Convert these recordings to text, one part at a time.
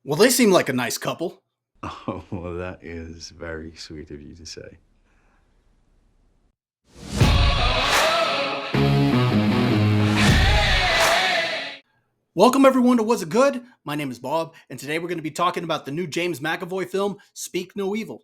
Well, they seem like a nice couple. Oh, well, that is very sweet of you to say. Welcome everyone to Was It Good? My name is Bob, and today we're going to be talking about the new James McAvoy film, Speak No Evil.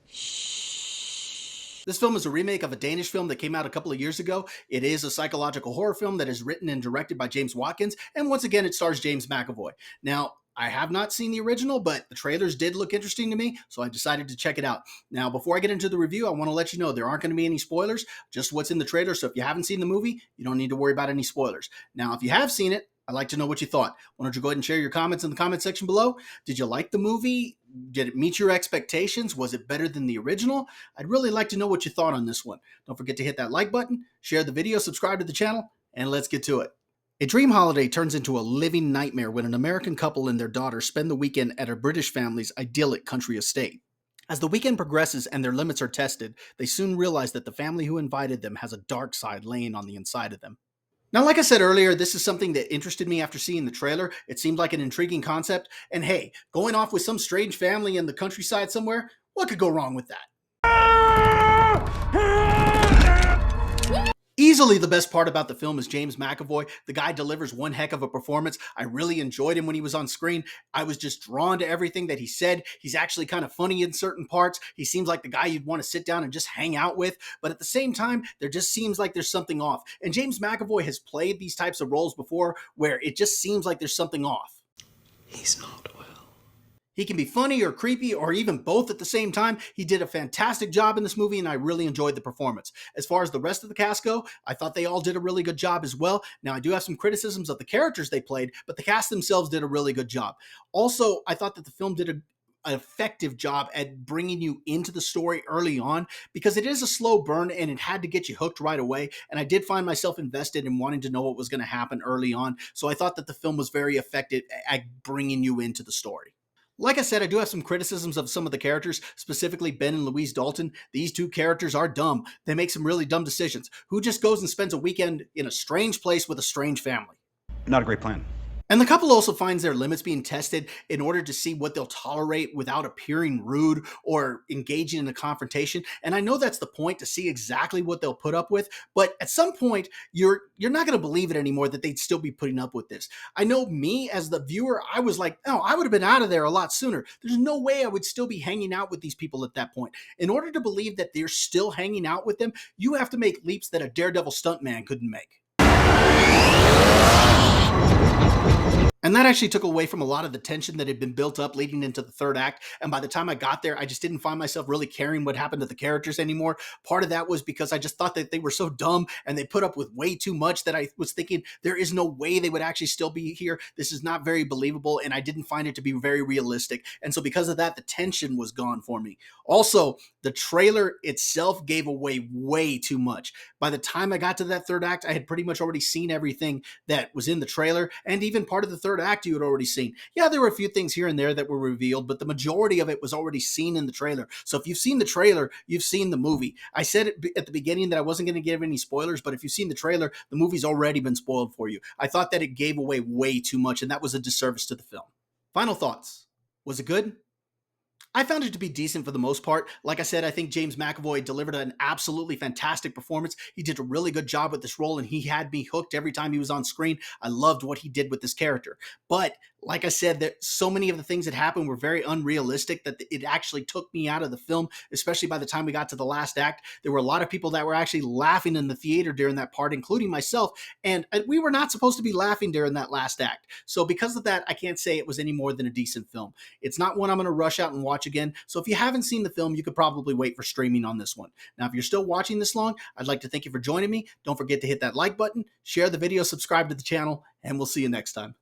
This film is a remake of a Danish film that came out a couple of years ago. It is a psychological horror film that is written and directed by James Watkins, and once again, it stars James McAvoy. Now, I have not seen the original, but the trailers did look interesting to me, so I decided to check it out. Now, before I get into the review, I want to let you know there aren't going to be any spoilers, just what's in the trailer. So if you haven't seen the movie, you don't need to worry about any spoilers. Now, if you have seen it, I'd like to know what you thought. Why don't you go ahead and share your comments in the comment section below? Did you like the movie? Did it meet your expectations? Was it better than the original? I'd really like to know what you thought on this one. Don't forget to hit that like button, share the video, subscribe to the channel, and let's get to it. A dream holiday turns into a living nightmare when an American couple and their daughter spend the weekend at a British family's idyllic country estate. As the weekend progresses and their limits are tested, they soon realize that the family who invited them has a dark side laying on the inside of them. Now, like I said earlier, this is something that interested me after seeing the trailer. It seemed like an intriguing concept. And hey, going off with some strange family in the countryside somewhere, what could go wrong with that? Easily the best part about the film is James McAvoy. The guy delivers one heck of a performance. I really enjoyed him when he was on screen. I was just drawn to everything that he said. He's actually kind of funny in certain parts. He seems like the guy you'd want to sit down and just hang out with. But at the same time, there just seems like there's something off. And James McAvoy has played these types of roles before where it just seems like there's something off. He's not well. He can be funny or creepy or even both at the same time. He did a fantastic job in this movie, and I really enjoyed the performance. As far as the rest of the cast go, I thought they all did a really good job as well. Now, I do have some criticisms of the characters they played, but the cast themselves did a really good job. Also, I thought that the film did an effective job at bringing you into the story early on because it is a slow burn and it had to get you hooked right away. And I did find myself invested in wanting to know what was going to happen early on. So I thought that the film was very effective at bringing you into the story. Like I said, I do have some criticisms of some of the characters, specifically Ben and Louise Dalton. These two characters are dumb. They make some really dumb decisions. Who just goes and spends a weekend in a strange place with a strange family? Not a great plan. And the couple also finds their limits being tested in order to see what they'll tolerate without appearing rude or engaging in a confrontation. And I know that's the point, to see exactly what they'll put up with, but at some point you're not going to believe it anymore that they'd still be putting up with this. I know me as the viewer, I was like, "Oh, I would have been out of there a lot sooner." There's no way I would still be hanging out with these people at that point. In order to believe that they're still hanging out with them, you have to make leaps that a daredevil stuntman couldn't make. And that actually took away from a lot of the tension that had been built up leading into the third act. And by the time I got there, I just didn't find myself really caring what happened to the characters anymore. Part of that was because I just thought that they were so dumb and they put up with way too much that I was thinking there is no way they would actually still be here. This is not very believable. And I didn't find it to be very realistic. And so because of that, the tension was gone for me. Also, the trailer itself gave away way too much. By the time I got to that third act, I had pretty much already seen everything that was in the trailer, and even part of the third act you had already seen. Yeah, there were a few things here and there that were revealed, but the majority of it was already seen in the trailer. So if you've seen the trailer, you've seen the movie. I said at the beginning that I wasn't going to give any spoilers, but if you've seen the trailer, the movie's already been spoiled for you. I thought that it gave away way too much, and that was a disservice to the film. Final thoughts. Was it good? I found it to be decent for the most part. Like I said, I think James McAvoy delivered an absolutely fantastic performance. He did a really good job with this role, and he had me hooked every time he was on screen. I loved what he did with this character. But like I said, that so many of the things that happened were very unrealistic that it actually took me out of the film, especially by the time we got to the last act. There were a lot of people that were actually laughing in the theater during that part, including myself, and we were not supposed to be laughing during that last act. So because of that, I can't say it was any more than a decent film. It's not one I'm going to rush out and watch again. So if you haven't seen the film, you could probably wait for streaming on this one. Now, if you're still watching this long, I'd like to thank you for joining me. Don't forget to hit that like button, share the video, subscribe to the channel, and we'll see you next time.